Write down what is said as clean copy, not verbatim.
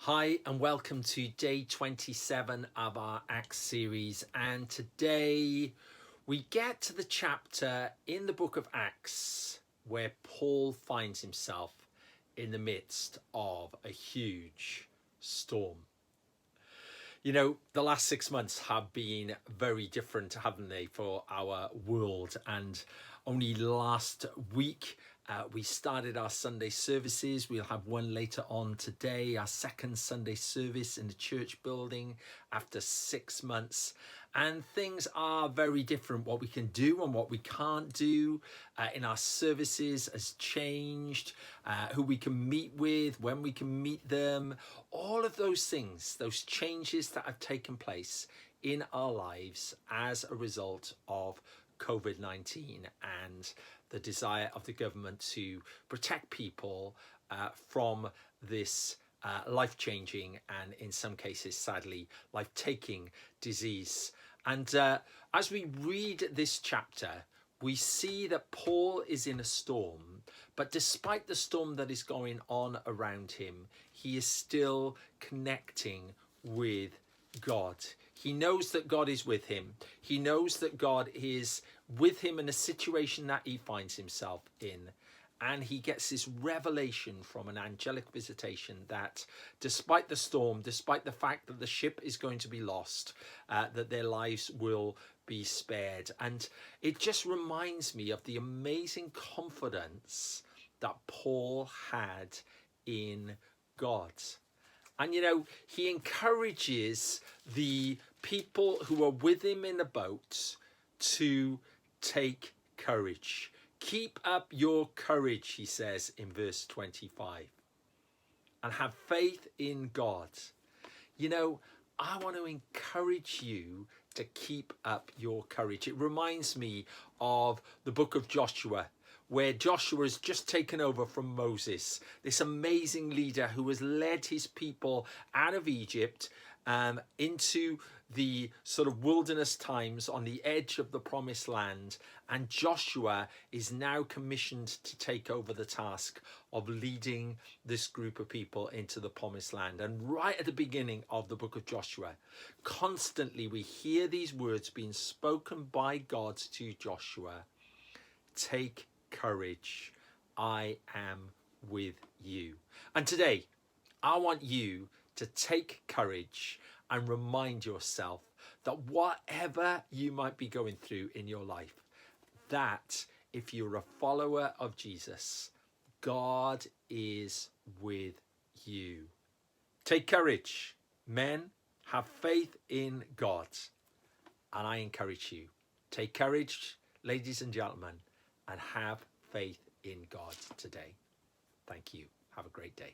Hi and welcome to day 27 of our Acts series, and today we get to the chapter in the book of Acts where Paul finds himself in the midst of a huge storm. You know, the last 6 months have been very different, haven't they, for our world? And only last week we started our Sunday services. We'll have one later on today, our second Sunday service in the church building after 6 months. And things are very different. What we can do and what we can't do in our services has changed. Who we can meet with, when we can meet them, all of those things, those changes that have taken place in our lives as a result of COVID-19 and the desire of the government to protect people from this life-changing and in some cases sadly life-taking disease. And as we read this chapter, we see that Paul is in a storm, but despite the storm that is going on around him, he is still connecting with God. He knows that God is with him. He knows that God is with him in a situation that he finds himself in. And he gets this revelation from an angelic visitation that despite the storm, despite the fact that the ship is going to be lost, that their lives will be spared. And it just reminds me of the amazing confidence that Paul had in God. And you know, he encourages the people who are with him in the boat to take courage. Keep up your courage, he says in verse 25, and have faith in God. You know, I want to encourage you to keep up your courage. It reminds me of the book of Joshua, where Joshua has just taken over from Moses, this amazing leader who has led his people out of Egypt into the sort of wilderness times on the edge of the promised land. And Joshua is now commissioned to take over the task of leading this group of people into the promised land. And right at the beginning of the book of Joshua, constantly we hear these words being spoken by God to Joshua: take courage, I am with you. And today, I want you to take courage and remind yourself that whatever you might be going through in your life, that if you're a follower of Jesus, God is with you. Take courage, men, have faith in God. And I encourage you, take courage, ladies and gentlemen, and have faith in God today. Thank you. Have a great day.